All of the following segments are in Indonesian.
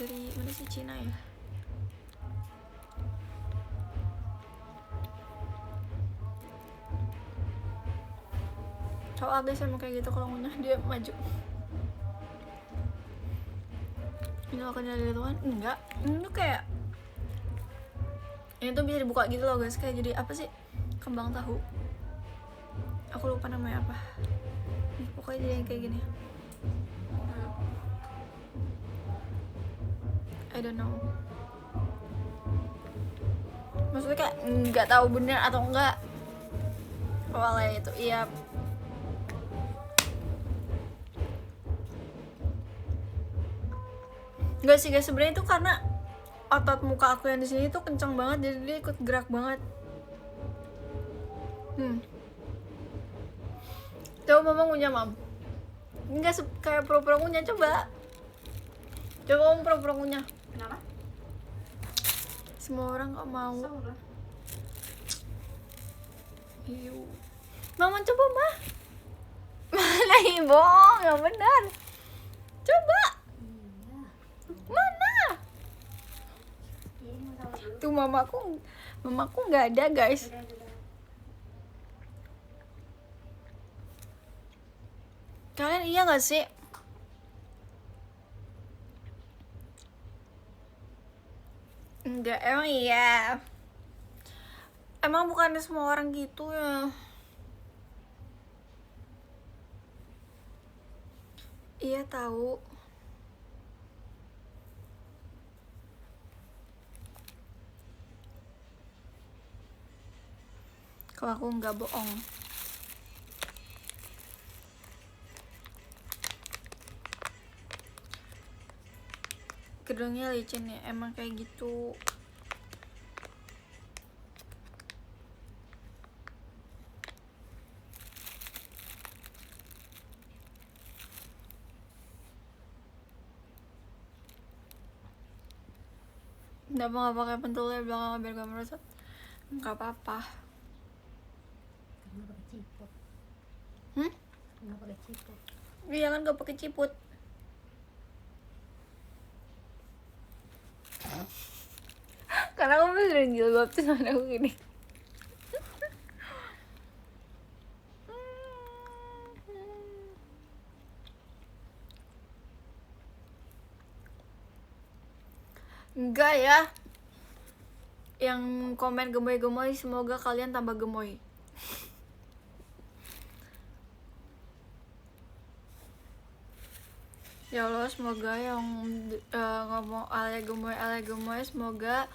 Dari mana sih, Cina ya? Cowok guys emang kayak gitu, kalau ngunyah dia maju. Ini akan dari tuan? Enggak, ini tuh kayak ini tuh bisa dibuka gitu loh guys, kayak jadi apa sih, kembang tahu, aku lupa namanya apa. Nih, pokoknya jadi yang kayak gini. I don't know, maksudnya kayak nggak tahu bener atau enggak. Awalnya itu iya. Enggak sih guys, sebenarnya itu karena otot muka aku yang di sini tuh kencang banget, jadi dia ikut gerak banget. Coba mama ngunyah, mam. Enggak kayak pura-pura ngunyah, coba. Coba om pura-pura ngunyah. Kenapa? Semua orang gak mau. Salah. Iu. Mama coba, mah. Mana ibu? Gak benar. Coba. Mana? Tuh mamaku nggak ada guys. Kalian iya nggak sih? Enggak, emang iya. Emang bukannya semua orang gitu ya? Iya tahu. Kalau aku nggak bohong. Gedungnya licin ya, emang kayak gitu. Kenapa nggak pakai pentulnya belakang biar gak merosot? Nggak apa-apa. Nggak pakai ciput. Nggak pakai ciput. Iya kan gak pakai ciput. Karena aku beneran jilbab tuh sama aku gini. Enggak ya. Yang komen gemoy-gemoy, semoga kalian tambah gemoy. Ya Allah, semoga yang ngomong ale gemoy, semoga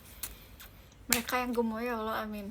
mereka yang gemoy ya Allah, amin.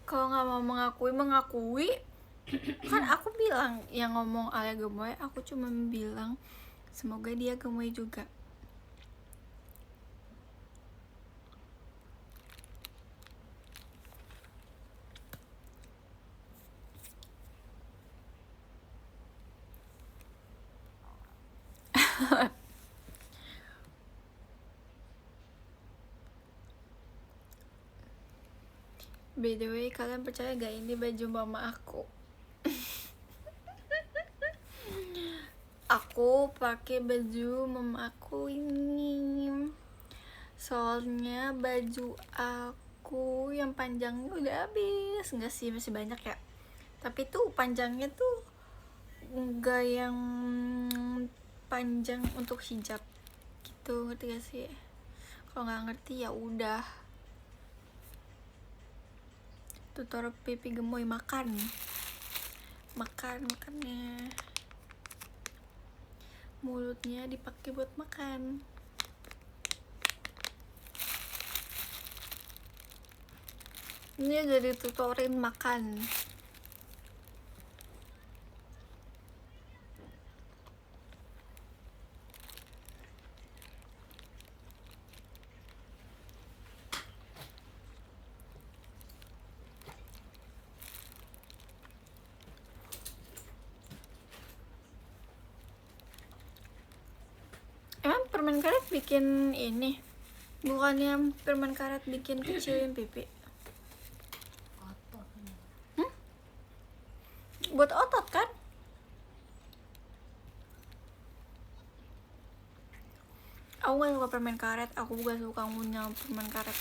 Kalau nggak mau mengakui kan aku bilang yang ngomong ale gemoy, aku cuma bilang semoga dia gemoy juga. By the way, kalian percaya gak ini baju mama aku? Aku pakai baju mama aku ini. Soalnya baju aku yang panjangnya udah habis. Enggak sih, masih banyak ya. Tapi tuh panjangnya tuh enggak yang panjang untuk hijab gitu, ngerti gak sih? Kalau nggak ngerti ya udah. Tutor pipi gemoy, makannya mulutnya dipakai buat makan. Ini jadi tutorin makan. permen karet bikin ini. Bukannya permen karet bikin kecilin pipi. Otot. Buat otot kan? Aku gak suka permen karet. Aku gak suka ngunyah permen karet.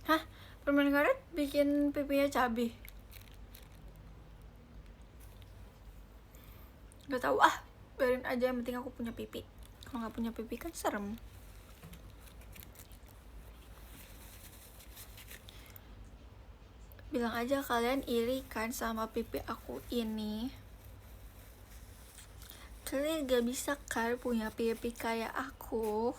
Hah? Permen karet bikin pipinya cabai? Gak tahu ah. Biarin aja, yang penting aku punya pipi. Kalau nggak punya pipi kan serem. Bilang aja kalian iri kan sama pipi aku ini. Kalian gak bisa kan punya pipi kayak aku.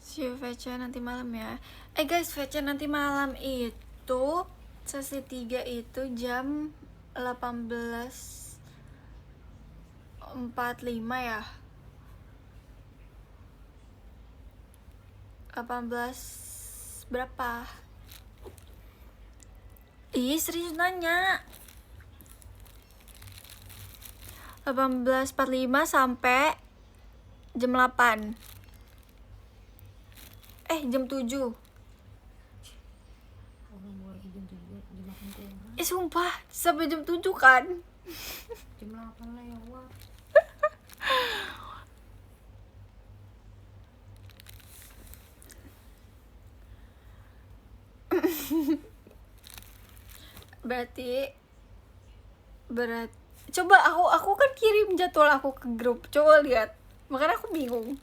See you VC nanti malam ya. Guys, VC nanti malam itu sesi 3 itu jam 18.45 ya. 18 berapa? Ih, serius nanya. 18.45 sampai jam 8. Jam 7. Orang mau lagi jam 7, jam 8 kurang. Sumpah, sampai jam 7 kan? Jam 8 lewat. Berarti coba aku kan kirim jadwal aku ke grup. Coba lihat. Makanya aku bingung.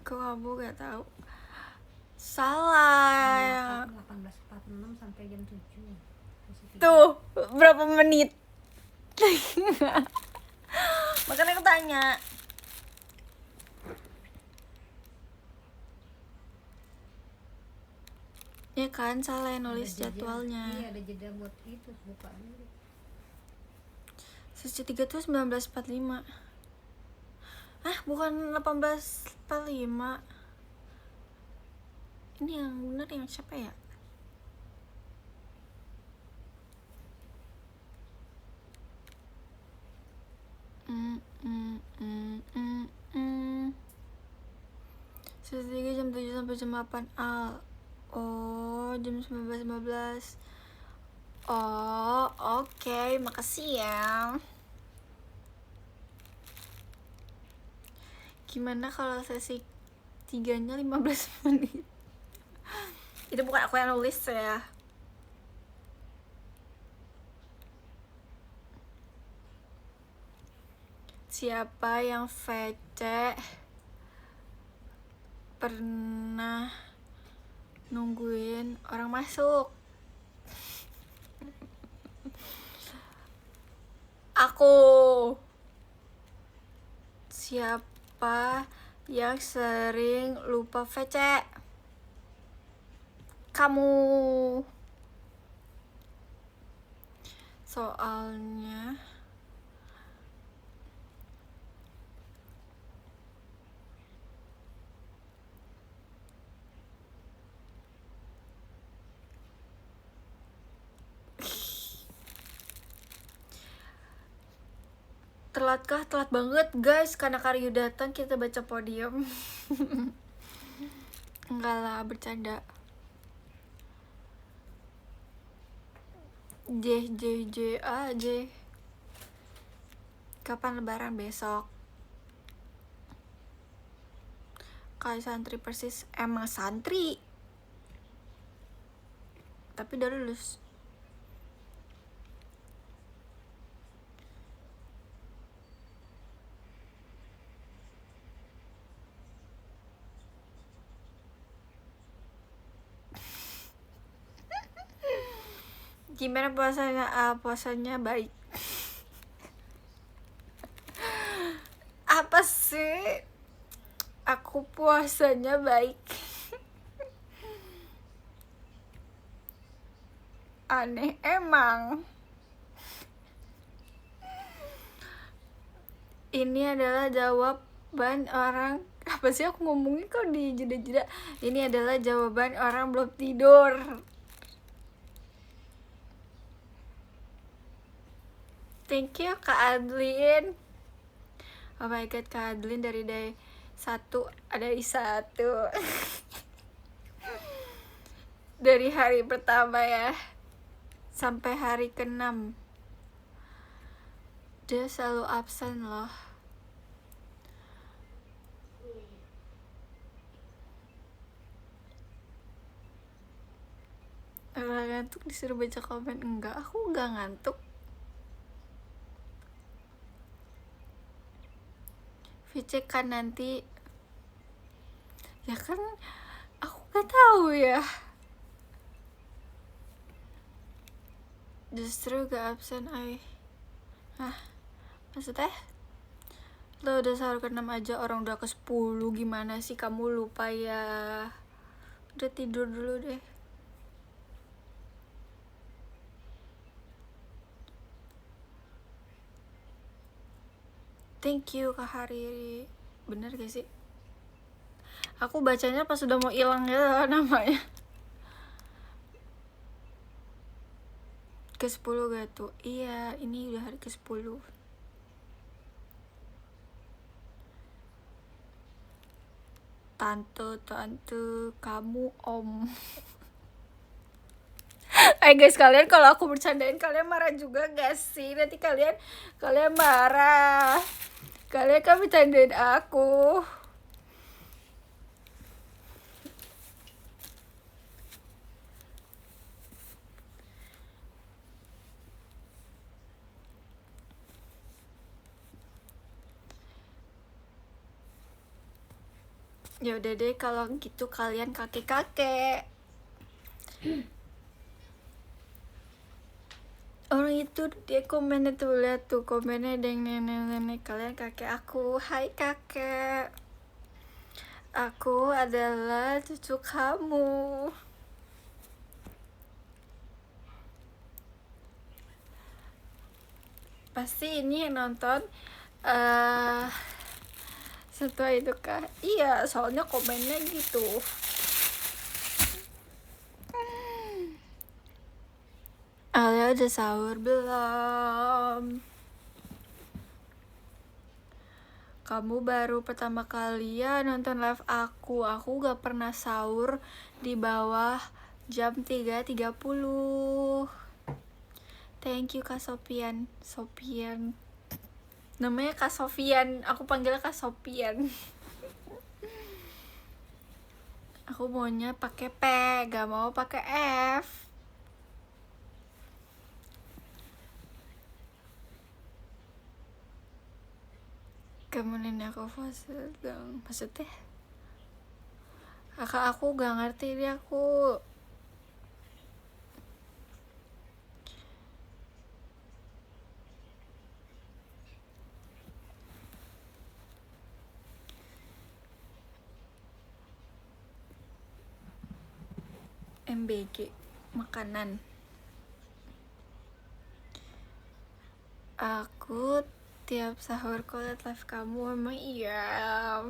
Kok kamu gak tahu? Salah. 18.46 sampai jam 7. Tuh, berapa menit? Makanya aku tanya. Ya kan, salah yang nulis jadwalnya. Iya, ada jeda buat itu, buka dulu. Sesi 3 tuh 19.45. Bukan 18.45. Ini yang bener yang siapa ya? Sesi 3 jam 7 sampai jam 8 al. Oh, jam 19.15. Oh, oke, makasih ya. Gimana kalau sesi 3-nya 15 menit? Itu bukan aku yang nulis ya. Siapa yang VC pernah nungguin orang masuk? Aku. Siapa yang sering lupa VC? Kamu. Soalnya telatkah? Telat banget guys, karena Karyu datang kita baca podium. Enggak lah, bercanda. J. Kapan lebaran? Besok. Kayak santri persis. Emang santri, tapi udah lulus. Gimana puasanya? Puasanya baik. Apa sih? Aku puasanya baik. Aneh emang. Ini adalah jawaban orang. Apa sih aku ngomongnya kok di jeda-jeda? Ini adalah jawaban orang belum tidur. Thank you Kak Adlin. Oh my god, Kak Adlin dari day 1 ada di 1. Dari hari pertama ya sampai hari ke-6. Dia selalu absen loh. Orang ngantuk disuruh baca komen. Enggak, aku enggak ngantuk. Vice kan nanti. Ya kan aku gak tahu ya. Justru gak absen ay. Hah, maksudnya? Lo udah sahur ke-6 aja, orang udah ke-10. Gimana sih kamu lupa ya? Udah tidur dulu deh. Thank you Kak Hari. Bener gak sih? Aku bacanya pas udah mau hilang ya namanya. Ke-10 gak tuh? Iya, ini udah hari ke-10. Tante, kamu om. Guys, kalian kalau aku bercandain kalian marah juga gak sih? Nanti kalian marah. Kalian kan bercandain aku. Ya udah deh kalau gitu kalian kakek-kakek. Orang itu dia komennya tuh, lihat tuh komennya ada yang nenek-nenek. Kalian kakek aku. Hai kakek. Aku adalah cucu kamu. Pasti ini yang nonton setelah itu kah? Iya, soalnya komennya gitu. Alia udah sahur belum? Kamu baru pertama kali ya nonton live aku. Aku gak pernah sahur di bawah jam 3.30. Thank you Kak Sofian. Namanya Kak Sofian, aku panggilnya Kak Sofian. Aku maunya pakai P, gak mau pakai F. Kamu nenek aku fase dong, maksudnya? Kakak aku gak ngerti dia aku. MBG makanan. Aku tiap sahur kalau liat live kamu. Emang iya.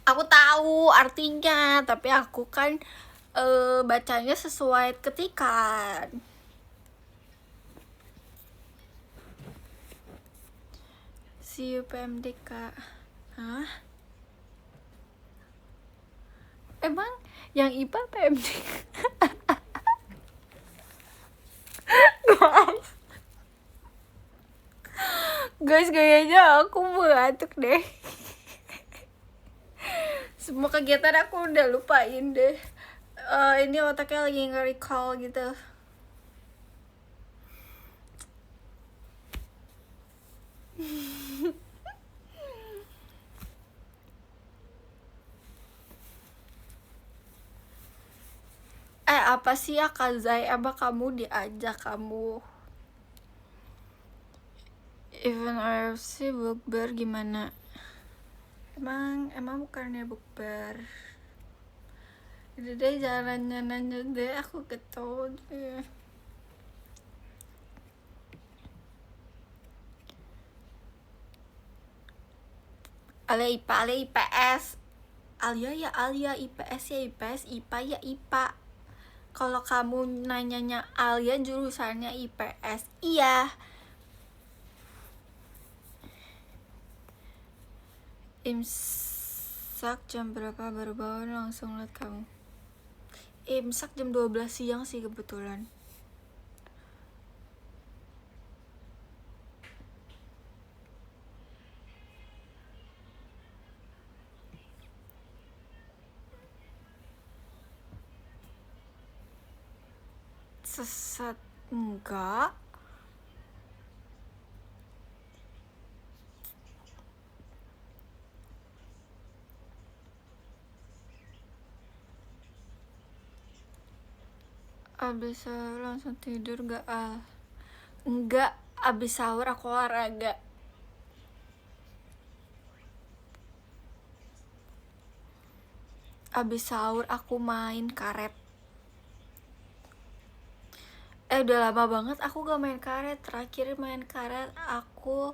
Aku tahu artinya, tapi aku kan bacanya sesuai ketikan. See you PMDK. Hah? Emang yang IPA PMDK? Guys, kayaknya aku mengantuk deh. Semua kegiatan aku udah lupain deh. Ini otaknya lagi nge-recall gitu. apa sih ya Kazai? Emang kamu diajak kamu? Event RFC bukber gimana? Emang bukannya bukber. Udah deh jangan nanya deh, aku getol deh. Alia IPA, Alia IPS. Alia ya Alia, IPS ya IPS, IPA ya IPA. Kalau kamu nanyanya Alia jurusannya IPS, iya. Imsak jam berapa? Baru bangun langsung liat kamu. Imsak jam 12 siang sih kebetulan. Sesat enggak. Abis sahur langsung tidur gak enggak, abis sahur aku olahraga. Abis sahur aku main karet. Udah lama banget aku gak main karet. Terakhir main karet aku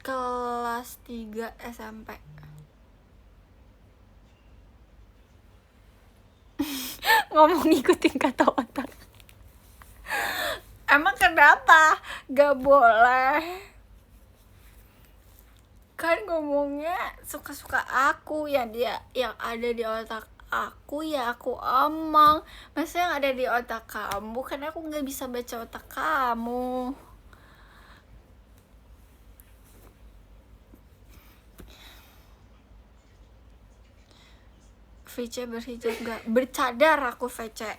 kelas 3 SMP. Ngomong ngikutin kata otak. Emang kenapa? Gak boleh. Kan ngomongnya suka-suka aku ya, dia yang ada di otak aku ya aku omong. Masa yang ada di otak kamu, kan aku gak bisa baca otak kamu. VC berhijab gak? Bercadar aku VC.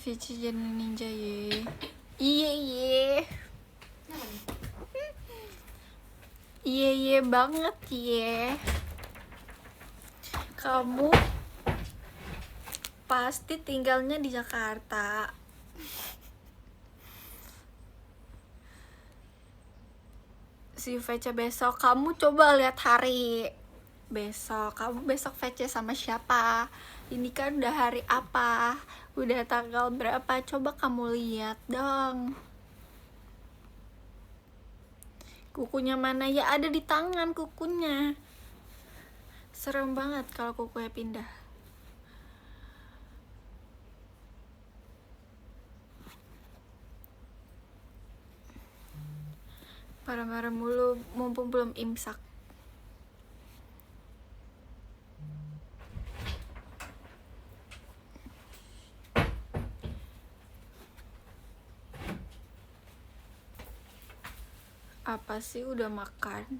VC jadi ninja ye. Iya Iya banget ye. Kamu pasti tinggalnya di Jakarta. Si VC besok, kamu coba lihat hari besok. Kamu besok VC sama siapa? Ini kan udah hari apa? Udah tanggal berapa? Coba kamu lihat dong. Kukunya mana ya? Ada di tangan kukunya. Serem banget kalau kukunya pindah. Marah-marah mulu mumpung belum imsak. Apa sih udah makan?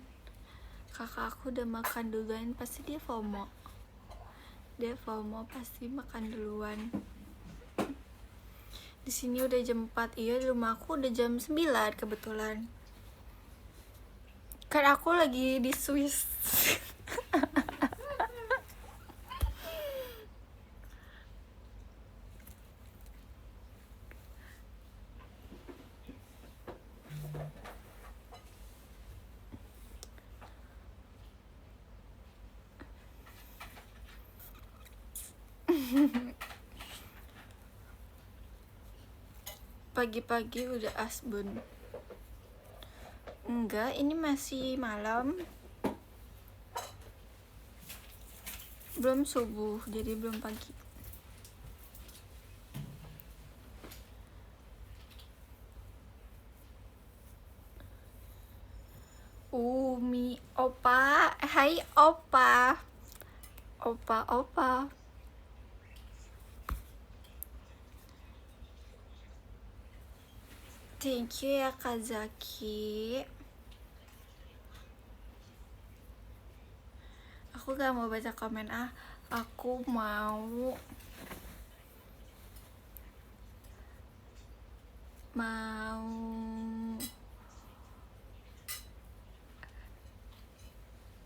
Kakak aku udah makan duluan, pasti dia FOMO. Dia FOMO pasti makan duluan. Di sini udah jam 4, iya di rumah aku udah jam 9 kebetulan. Kan aku lagi di Swiss. Pagi-pagi udah asbun. Enggak, ini masih malam. Belum subuh, jadi belum pagi. Umi, opa, hai opa. Opa. Thank you ya Kazaki. Aku gak mau baca komen aku mau mau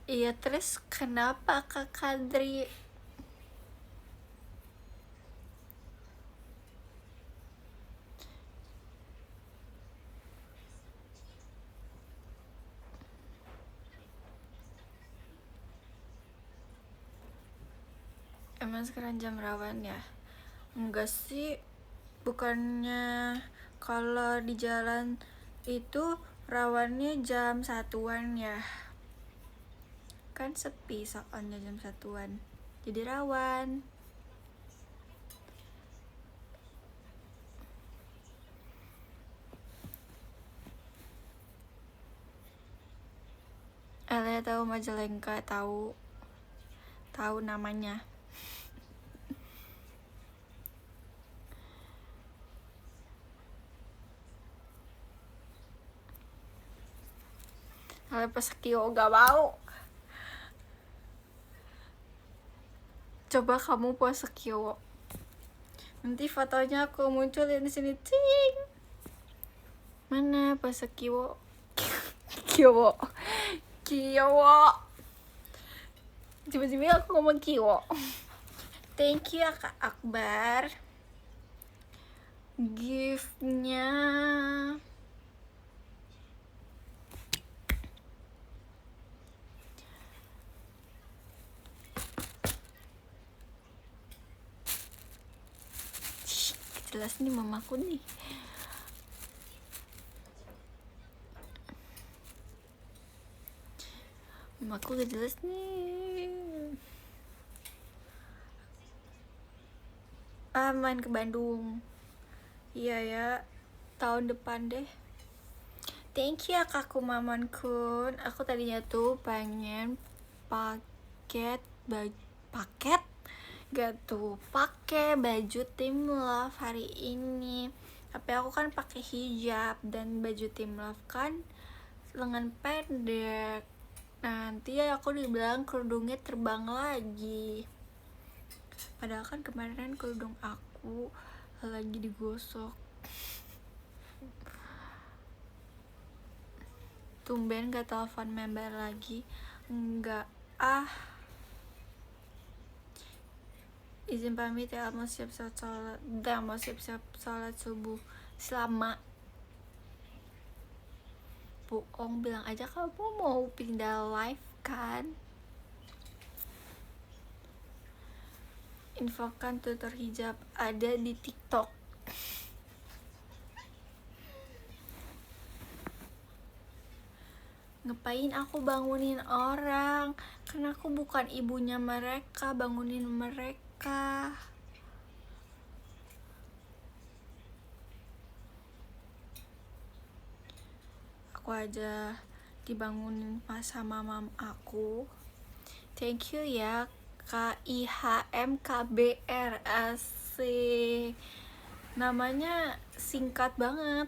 iya. Terus kenapa Kak Kadri? Emang sekarang jam rawan ya? Enggak sih, bukannya kalau di jalan itu rawannya jam satuan ya? Kan sepi soalnya jam satuan, jadi rawan. Alia tahu Majalengka, tahu namanya. Alia pas Kio gak mau. Coba kamu puasa Kio, nanti fotonya aku munculin di sini. Cing. Mana puasa Kio? Kio. Tiba-tiba aku ngomong Kio. Thank you ya Kak Akbar. Gift-nya jelas nih mamaku nih. Mamaku gak jelas nih. Main ke Bandung. Iya ya, tahun depan deh. Thank you ya Kak Kumaman Kun. Aku tadinya tuh pengen paket pakai baju Team Love hari ini, tapi aku kan pakai hijab dan baju Team Love kan lengan pendek. Nanti aku dibilang kerudungnya terbang lagi, padahal kan kemarin kerudung aku lagi digosok. Tumben gak telepon member lagi. Enggak izin pamit ya, mau siap-siap sholat. Mau siap-siap sholat subuh. Selama bohong, bilang aja kamu mau pindah live kan. Infokan tutor hijab ada di TikTok. Ngapain aku bangunin orang? Karena aku bukan ibunya mereka, bangunin mereka. Aku aja dibangunin pas sama mam aku. Thank you ya KIHMKBR, asik. Namanya singkat banget.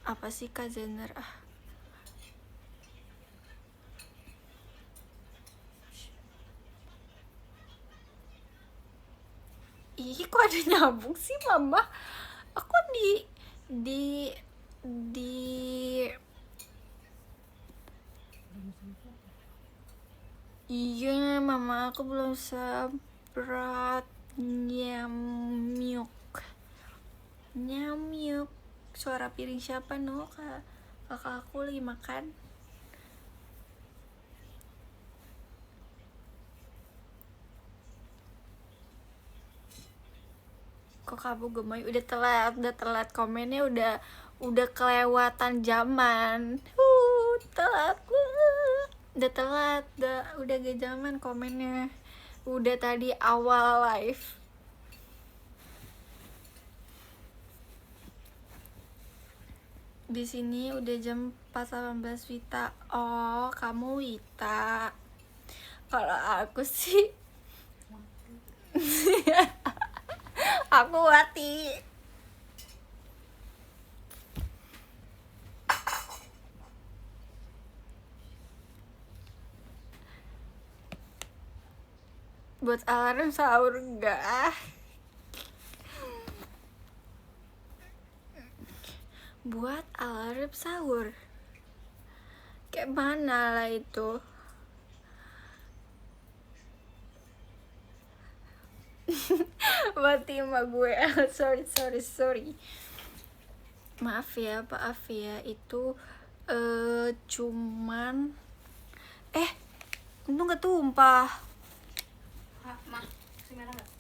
Apa sih Kak Zener? Ih, kok ada nyambung sih mama? Aku di iya, mama aku belum semprot. Nyamyuk. Suara piring siapa no? Kakak aku lagi makan. Kok kamu gemoy? Udah telat komennya, udah kelewatan zaman. Telat. Udah gak zaman komennya. Udah tadi awal live. Di sini udah jam 4.18 Wita. Oh, kamu Wita. Kalau aku sih aku Wati. Buat alarm sahur enggak. Buat alarm sahur kayak mana lah itu. Fatima gue. sorry. Maaf ya itu cuman untung gak tumpah. Mah, merah nggak?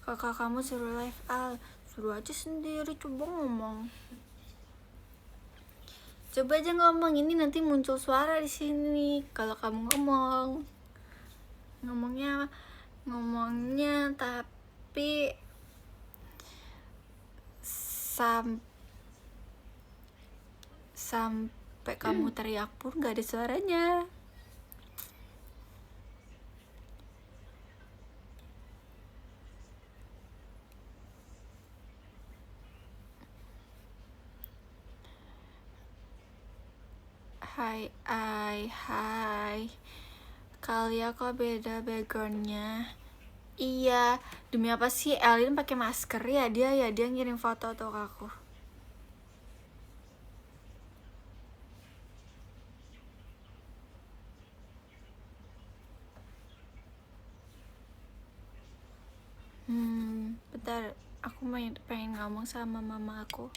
Kakak kamu suruh live Al, suruh aja sendiri, coba ngomong. Coba aja ngomong, ini nanti muncul suara di sini. Kalau kamu ngomongnya tapi sampai kamu teriak pun gak ada suaranya. Hai. Kalian kok beda backgroundnya? Iya, demi apa sih Elin pakai masker ya? Dia ngirim foto tuh ke aku. Bentar, aku pengen ngomong sama mama aku.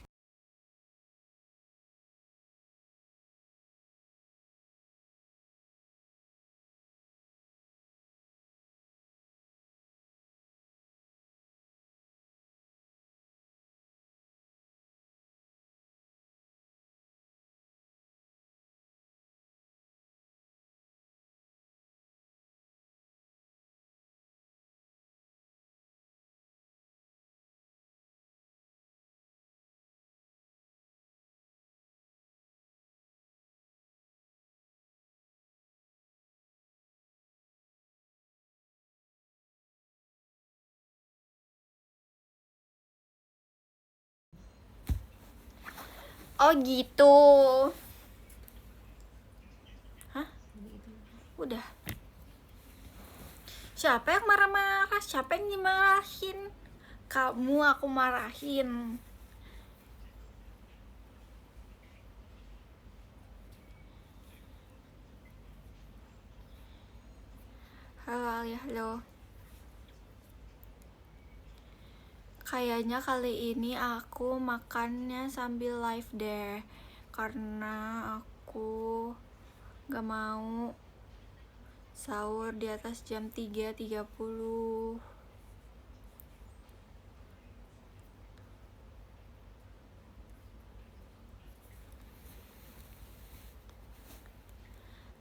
Oh gitu. Hah? Udah. Siapa yang marah-marah? Siapa yang dimarahin? Kamu aku marahin. Halo. Kayaknya kali ini aku makannya sambil live deh, karena aku gak mau sahur di atas jam 3.30.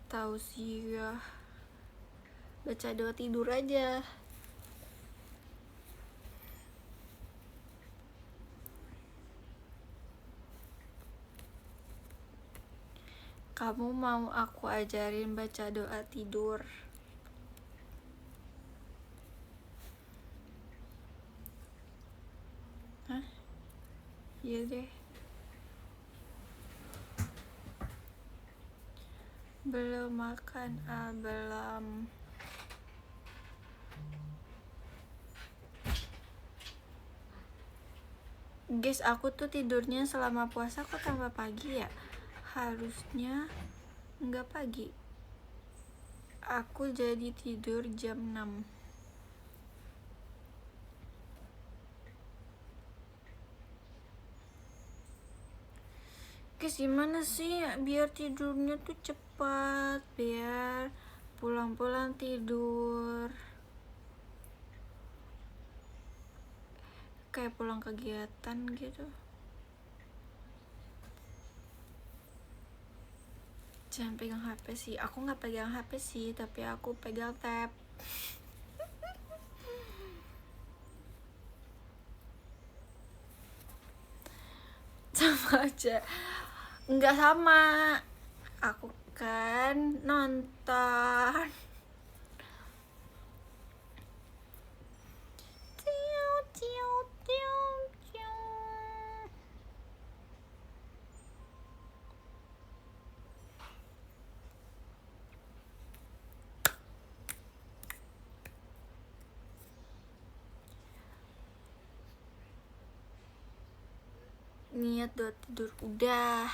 Tausiah, baca doa tidur aja. Kamu mau aku ajarin baca doa tidur? Hah? Iya deh. Belum makan, belum. Guys, aku tuh tidurnya selama puasa kok tambah pagi ya? Harusnya nggak pagi. Aku jadi tidur jam 6. Guys, gimana sih biar tidurnya tuh cepat, biar pulang-pulang tidur kayak pulang kegiatan gitu. Jangan pegang HP sih. Aku nggak pegang HP sih, tapi aku pegang tab. Sama aja. Nggak sama. Aku kan nonton. niat buat tidur udah.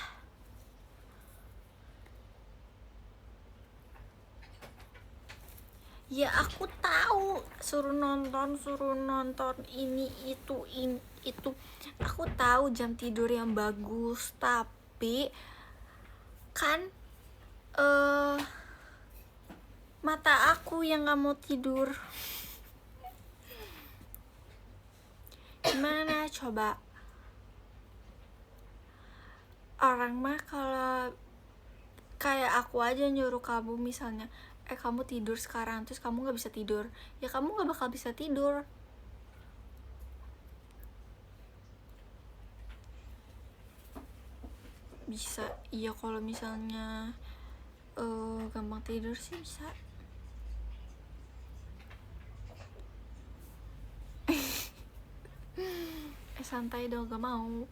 Ya aku tahu suruh nonton ini itu. Aku tahu jam tidur yang bagus, tapi kan mata aku yang nggak mau tidur. Gimana coba? Orang mah kalau kayak aku aja nyuruh kamu misalnya, kamu tidur sekarang, terus kamu nggak bisa tidur, ya kamu nggak bakal bisa tidur. Bisa, iya kalau misalnya gampang tidur sih bisa. Santai dong, gak mau.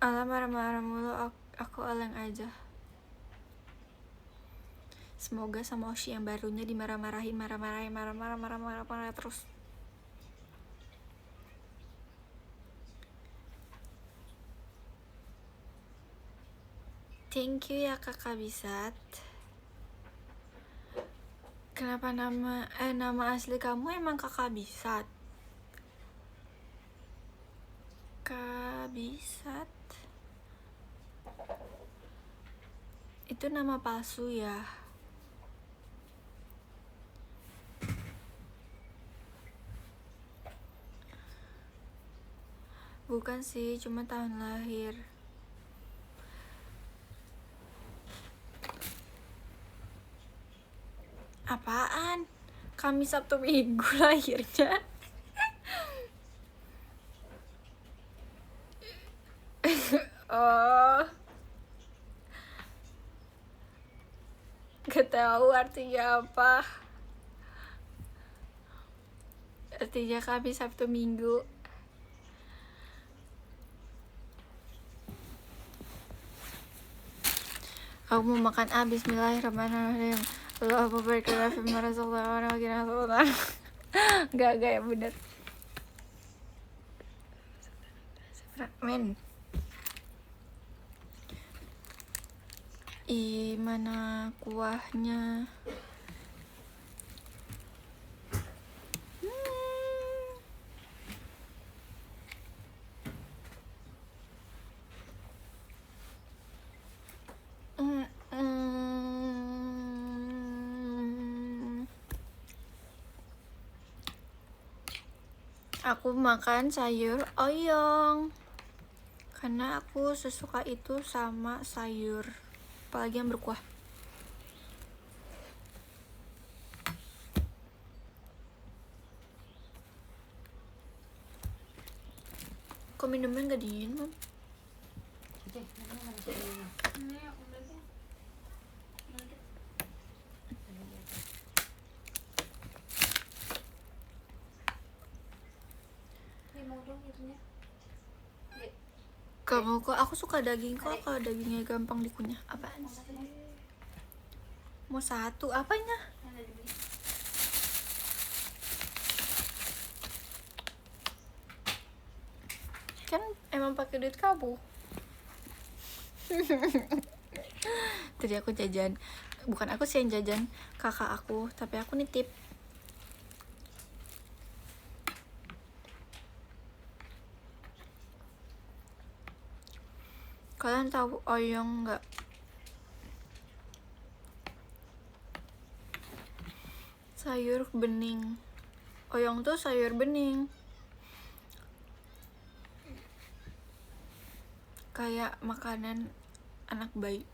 Alah marah-marah mulu, aku eleng aja. Semoga sama Oshi yang barunya dimarah-marahin, marah-marah terus. Thank you ya kakak Bisat. Kenapa nama asli kamu emang kakak Bisat? Kak Bisat itu nama palsu ya? Bukan sih, cuma tahun lahir. Apaan? Kamis Sabtu Minggu lahirnya. Oh, gak tahu artinya apa. Artinya Kamis Sabtu Minggu. Aku mau makan bismillahirrahmanirrahim. Allahumma barik lana fimma razaqtana wa qina adzabannar. Gak ya bener. Men. Mana kuahnya? Aku makan sayur oyong karena aku sesuka itu sama sayur, apalagi yang berkuah. Kok minumnya nggak dingin, Mam? Kamu kok, aku suka daging kok, kalau dagingnya gampang dikunyah. Apaan sih? Mau satu, apanya? Kan emang pakai duit kamu. Tadi aku jajan, bukan aku sih yang jajan, kakak aku, tapi aku nitip. Kalian tahu oyong nggak? Sayur bening. Oyong tuh sayur bening. Kayak makanan anak bayi.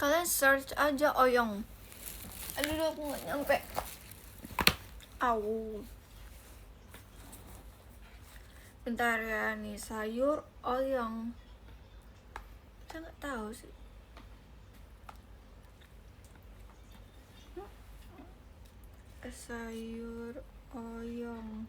Kalian search aja oyong. Aduh, aku nggak nyampe. Au. Bentar ya, nih sayur oyong. Saya nggak tahu sih. Sayur oyong.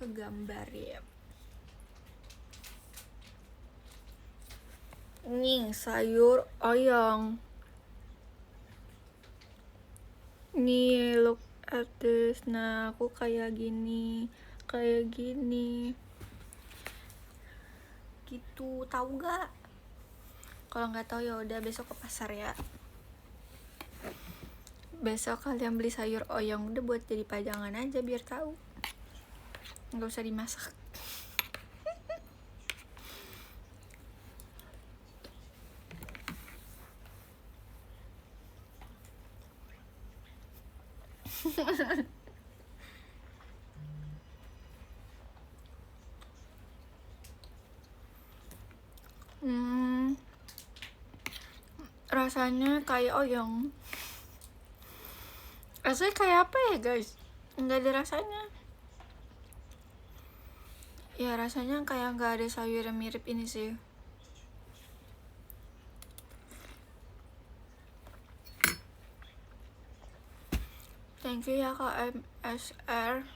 ke gambar ya. Nih sayur oyong. Nih look at this. Nah aku kayak gini gitu, tahu gak? Kalau nggak tahu ya udah besok ke pasar ya. Besok kalian beli sayur oyong udah buat jadi pajangan aja biar tahu, nggak usah dimasak. Rasanya kayak oyong. Rasanya kayak apa ya guys? Nggak ada rasanya. Ya rasanya kayak nggak ada sayur yang mirip ini sih. Thank you ya Kak MSR.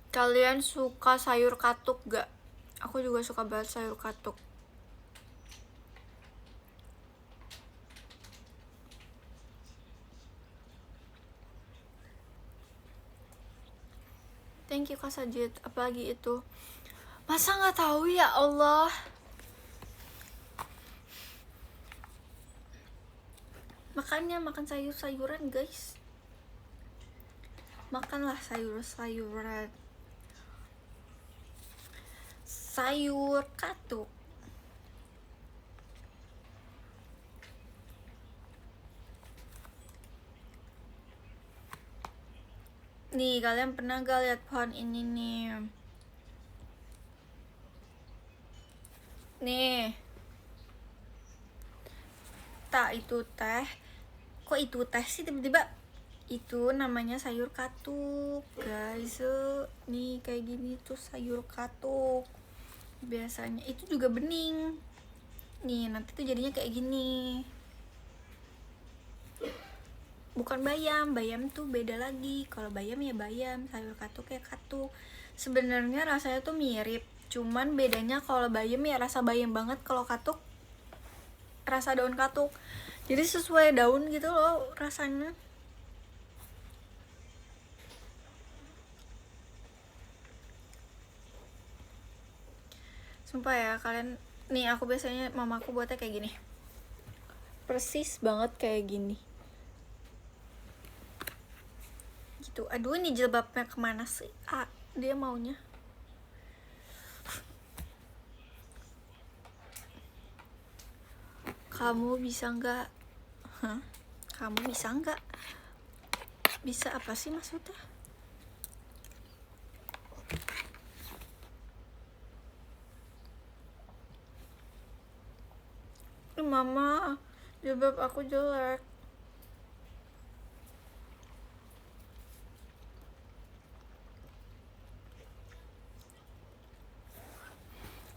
Kalian suka sayur katuk gak? Aku juga suka banget sayur katuk. Thank you Kak Sajid. Apalagi itu? Masa nggak tahu ya Allah? Makannya makan sayur-sayuran guys. Makanlah sayur-sayuran. Sayur katuk. Nih kalian pernah gak lihat pohon ini nih? Nih. Tak itu teh. Kok itu teh sih tiba-tiba? Itu namanya sayur katuk guys. Nih kayak gini tuh sayur katuk. Biasanya itu juga bening. Nih nanti tuh jadinya kayak gini. Bukan bayam tuh beda lagi. Kalau bayam ya bayam, sayur katuk ya katuk. Sebenarnya rasanya tuh mirip, cuman bedanya kalau bayam ya rasa bayam banget, kalau katuk rasa daun katuk. Jadi sesuai daun gitu loh rasanya. Sumpah ya kalian, nih aku biasanya mamaku buatnya kayak gini. Persis banget kayak gini. Gitu. Aduh ini jilbabnya kemana sih? Dia maunya. Kamu bisa nggak? Hah? Kamu bisa nggak? Bisa apa sih maksudnya? Mama, jilbab aku jelek.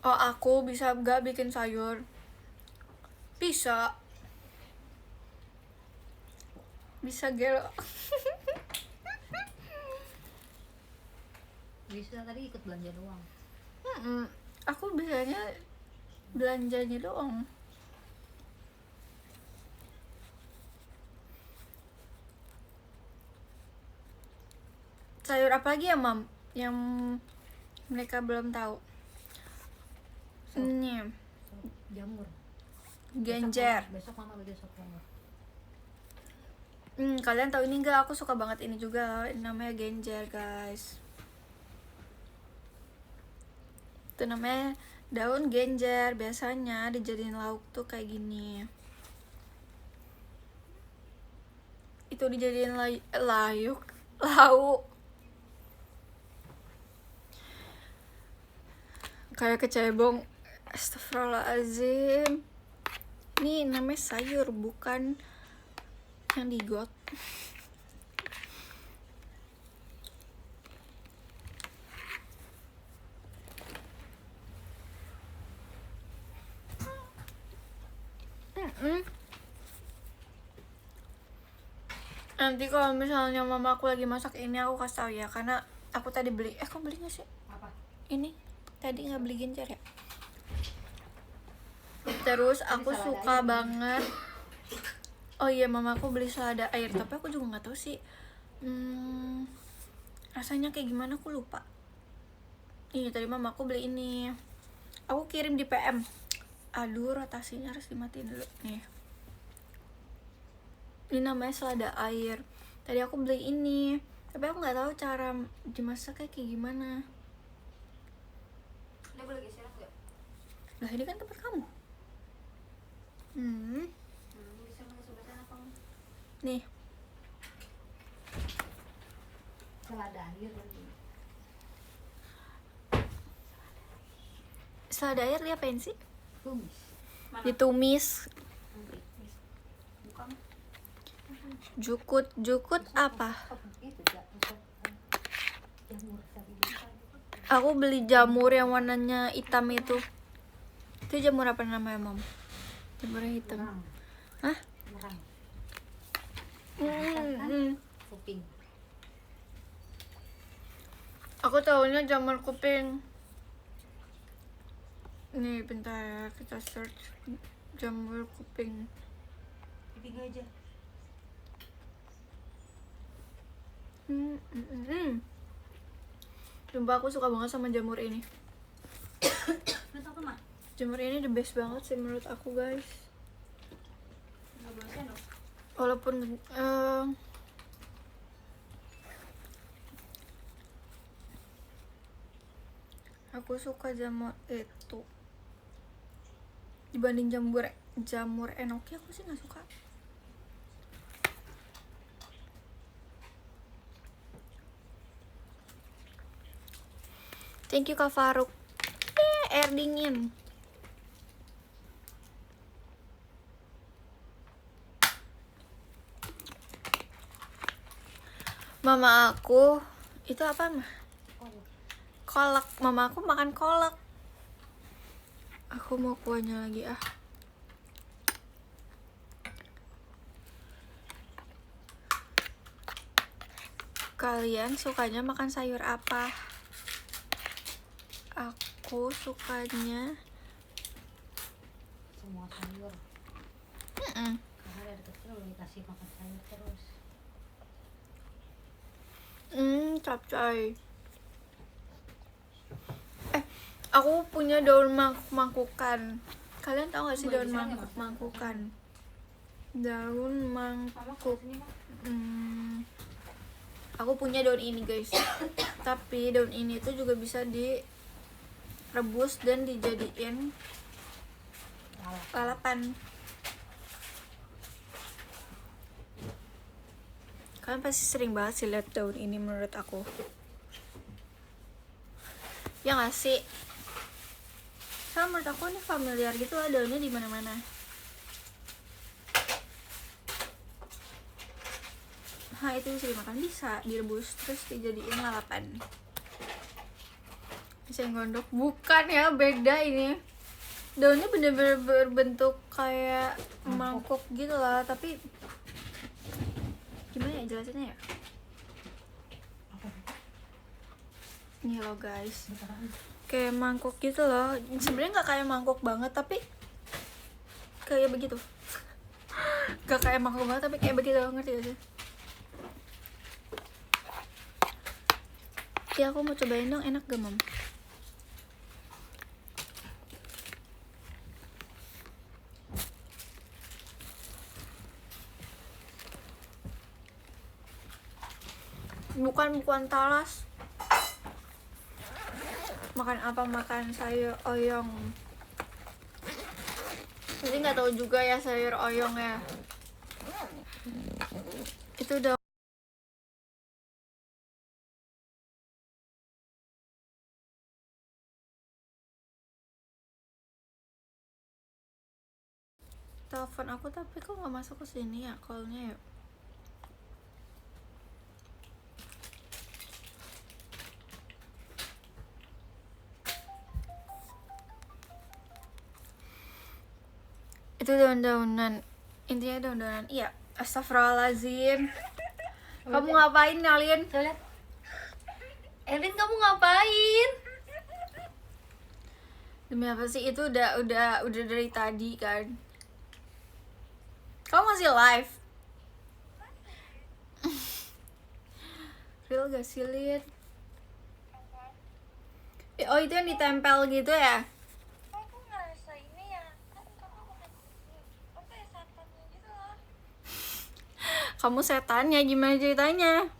Oh aku bisa gak bikin sayur? Bisa. Bisa gel. Bisa, tadi ikut belanja doang. Aku biasanya belanjanya doang. Sayur apa lagi ya mam? Yang mereka belum tahu. Ini Jamur. genjer. Besok mama beli sop jamur. Kalian tahu ini nggak? Aku suka banget ini juga. Ini namanya genjer guys. Itu namanya daun genjer. Biasanya dijadiin lauk tuh kayak gini. Itu dijadiin lauk. Kayak kecebong. Astagfirullahaladzim. Ini namanya sayur, bukan yang digot. Nanti kalau misalnya mama aku lagi masak ini aku kasih tau ya, karena aku tadi beli. Kok beli nggak sih? Apa? Ini tadi nggak beli genjer ya. Terus aku selada suka air. banget. Oh iya, mama aku beli selada air, tapi aku juga nggak tahu sih rasanya kayak gimana, aku lupa. Ini tadi mama aku beli ini, aku kirim di PM. Aduh, rotasinya harus dimatiin dulu nih. Ini namanya selada air. Tadi aku beli ini, tapi aku nggak tahu cara dimasaknya kayak gimana. Ini boleh geser nggak? Lah ini kan tempat kamu. Geser ke sebelah sana apa? Nih, Selada air lagi. selada air diapain sih? Tumis. Ditumis. Buka mah. Jukut apa? Oh, itu jamur tadi. Aku beli jamur yang warnanya hitam itu. Itu jamur apa namanya, Mom? Jamur yang hitam. Merang. Hah? Merang. Hmm. Kuping. Aku tahunya jamur kuping. Nih, bentar ya, kita search jamur kuping. Kuping aja. Sumpah aku suka banget sama jamur ini. Nanti apa mah? Jamur ini the best banget sih menurut aku, guys. 15 sendok. Walaupun aku suka jamur itu dibanding jamur enoki, aku sih nggak suka. Thank you Kak Faruk. Air dingin. Mama aku itu apa mah? Kolak. Mama aku makan kolak. Aku mau kuahnya lagi ah. Kalian sukanya makan sayur apa? Aku sukanya Semua sayur. Karena dari kecil dikasih makan sayur terus. capcay. Aku punya daun mangkukan. Kalian tahu gak sih daun mangkukan? Daun mangkuk. Aku punya daun ini, guys. Tapi daun ini tuh juga bisa direbus dan dijadiin lalapan. Kalian pasti sering banget sih lihat daun ini menurut aku. Ya nggak sih? Karena menurut aku ini familiar gitu lah, daunnya di mana-mana. Nah, itu bisa dimakan, bisa direbus terus dijadiin lalapan. Bisa gondok, bukan ya, beda ini. Daunnya bener-bener berbentuk kayak mangkuk gitu lah, tapi gimana ya jelasinnya ya? Nih loh guys, kayak mangkuk gitu loh. Sebenarnya nggak kayak mangkuk banget, tapi kayak begitu. Gak kayak mangkuk banget, tapi kayak begitu, ngerti gak sih? Ya aku mau cobain dong, enak gak Mam? Bukan talas. Makan apa? Makan sayur oyong. Jadi nggak tahu juga ya sayur oyong ya. Itu udah telepon aku, tapi kok nggak masuk ke sini ya callnya ya? Itu daun-daunan, intinya daun-daunan. Iya, astagfirullahaladzim. Kamu ngapain kalian? Coba lihat. Elin, kamu ngapain? Demi apa sih, itu udah dari tadi kan. Kamu masih live? Real gak sih, Lin? Oh, itu yang ditempel gitu ya? Aku ngerasa ini ya, kan kamu apa ya, setannya gitu loh. Kamu setannya, gimana ceritanya?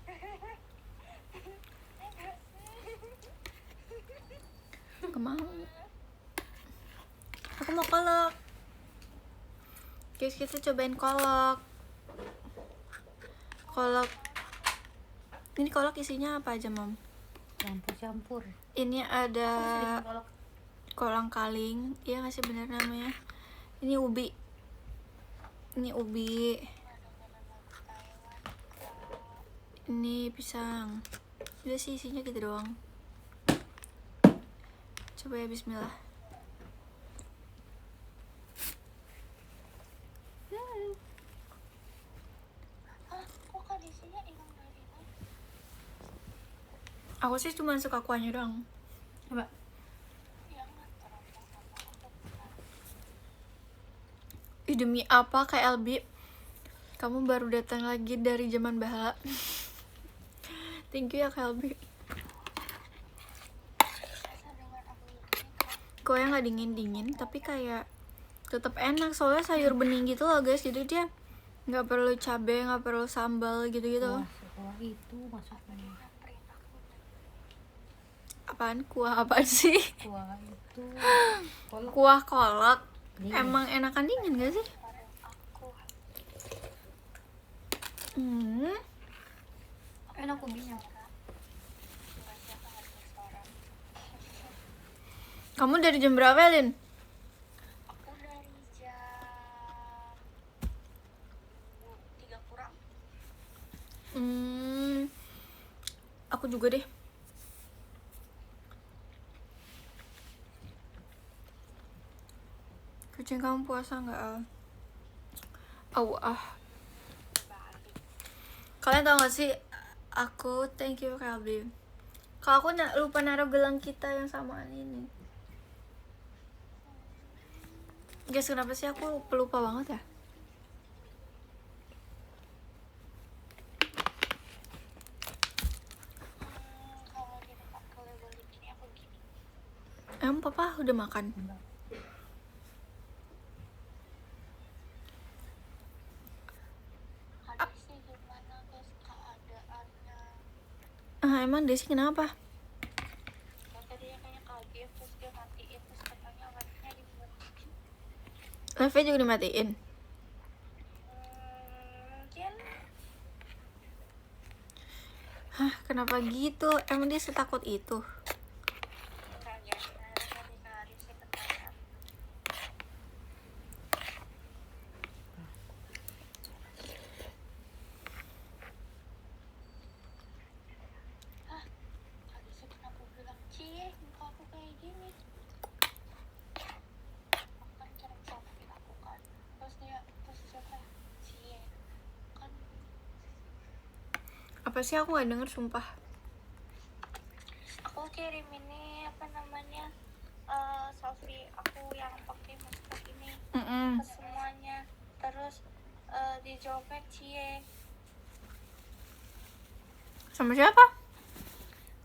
Gak mau. Aku mau kolak. Guys, kita cobain kolak. Kolak. Ini kolak isinya apa aja, Mom? Campur-campur. Ini ada Kolak. kolang kaling. Iya nggak sih bener namanya? Ini ubi. Ini ubi. Ini pisang. Udah sih isinya gitu doang. Coba ya, bismillah. Kok kondisinya hilang dari ini? Aku sih cuma suka kuahnya doang. Coba. Yang terang sama aku. Ih, demi apa Kak Elbi? Kamu baru datang lagi dari zaman bahala. Thank you ya Kak Elbi. Rasa dengan aku ini Kuahnya nggak dingin tapi kayak tetap enak, soalnya sayur bening gitu loh guys, jadi dia nggak perlu cabai, nggak perlu sambal gitu-gitu. Wah, setelah itu masukkan nyamperin aku. Apaan? Kuah apa sih? kuah itu. Kolak. Kuah kolak. Dingin. Emang enakan dingin gak sih? Bareng aku. Enak ubinya. Baca ke restoran. Kamu dari jam berapa, Lin? Aku dari jam 3 kurang. Aku juga deh. Kucing kamu puasa nggak, Al? Balik. Kalian tau gak sih, aku thank you Kalbi. Kalau aku lupa naruh gelang kita yang samaan ini. Guys, kenapa sih aku pelupa banget ya? Kalau di tempat kalau balik ini aku gini. Emang papa udah makan? Enggak. Ada sih gimana guys keadaannya? Emang Desi kenapa? Ya tadi dia kayak kaget terus dia matiin terus katanya live-nya dimatiin. Live-nya juga dimatiin. Mungkin Hah, kenapa gitu? Emang dia setakut itu? enggak ya, tadi kali sih pertanyaan. Hah, tadi sih kenapa bilang cie muka aku kayak gini? Aku kan kirim selfie aku kan, terus dia kayak cie kan. Apa sih, aku gak denger sumpah. Aku kirim ini apa namanya selfie aku yang pakai masker ini ke semuanya, terus dijawabnya cie. Sama siapa?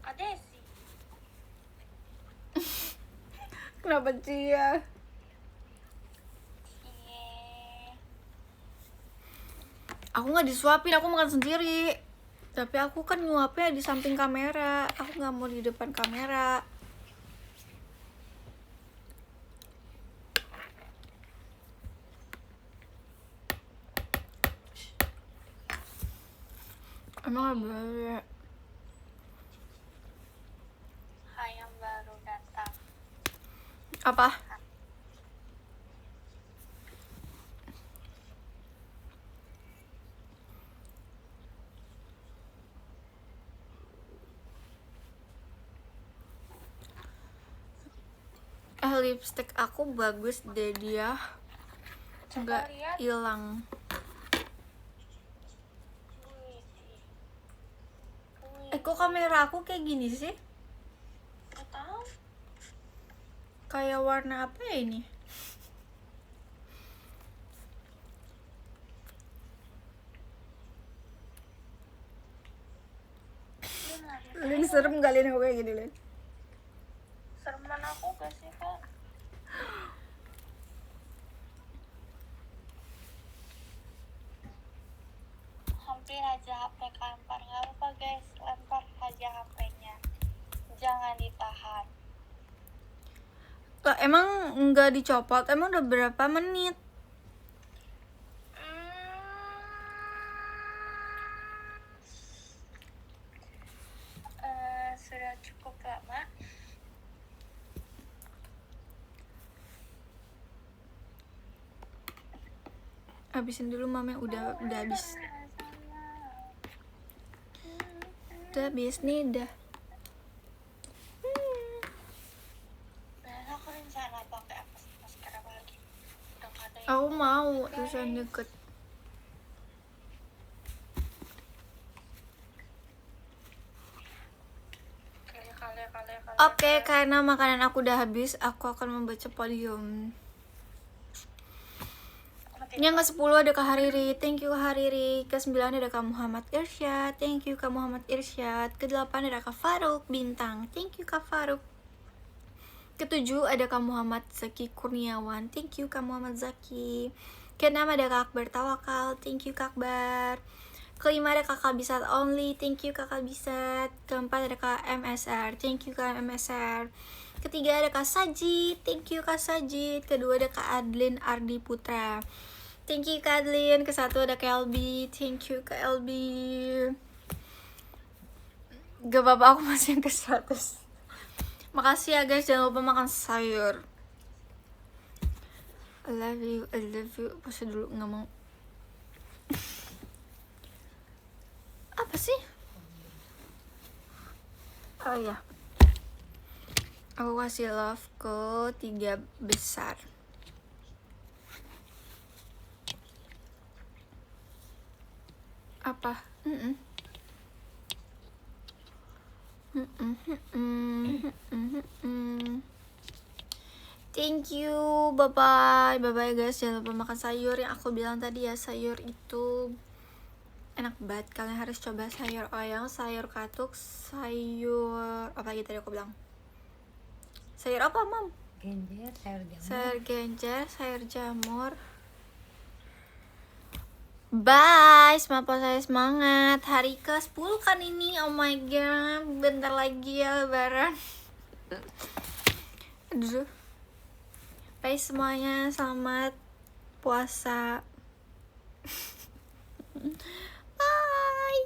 Ada sih. Kenapa Cia? Cie. Aku gak disuapin, aku makan sendiri. Tapi aku kan nyuapnya di samping kamera. Aku gak mau di depan kamera. Emang gak boleh. Hai yang baru datang. Apa? Lipstick aku bagus deh dia. Coba Nggak lihat. hilang. Wih, Kok kamera aku kayak gini sih? Gak tahu. Kayak warna apa ya ini? Lin serem gak Lin aku kayak gini Lin? Sereman aku gak sih kak? Hampir aja HP kelempar. Gak apa guys, lempar aja HP-nya. Jangan ditahan. Lah emang nggak dicopot? Emang udah berapa menit? Sudah cukup lama. Habisin dulu mama, udah habis. Udah habis nih, udah. Nah, aku rencana pakai masker apa lagi? Udah gak ada yang Aku mau terus yang deket. kali. Oke, karena makanan aku udah habis, aku akan membaca podium. Yang ke-10 ada Kak Hariri, thank you Kak Hariri. Ke-9 ada Kak Muhammad Irsyad, thank you Kak Muhammad Irsyad. Ke-8 ada Kak Faruk Bintang, thank you Kak Faruk. Ke-7 ada Kak Muhammad Zaki Kurniawan, thank you Kak Muhammad Zaki. Ke-6 ada Kak Akbar Tawakal, thank you Kak Akbar. Ke-5 ada Kakak Bisat Only, thank you Kakak Bisat. Ke-4 ada Kak MSR, thank you Kak MSR. Ke-3 ada Kak Sajid, thank you Kak Sajid. Ke-2 ada Kak Adlin Ardi Putra, thank you Kak Adlin. Ke-1 ada Kak LB, thank you Kak LB. Gak apa-apa, aku masih yang ke-100. Makasih ya guys, jangan lupa makan sayur. I love you. Pause dulu, gak mau. Apa sih? Oh iya, aku kasih love ke 3 besar. Apa? Thank you, bye bye guys. Jangan lupa makan sayur yang aku bilang tadi ya. Sayur itu enak banget, kalian harus coba. Sayur oyong, sayur katuk, sayur apa lagi tadi aku bilang? Sayur apa mam? Genjer, sayur jamur. Sayur genjer, sayur jamur. Bye, semangat saya semangat. Hari ke-10 kan ini, oh my god, bentar lagi ya lebaran. Aduh. Bye semuanya, selamat puasa. Bye.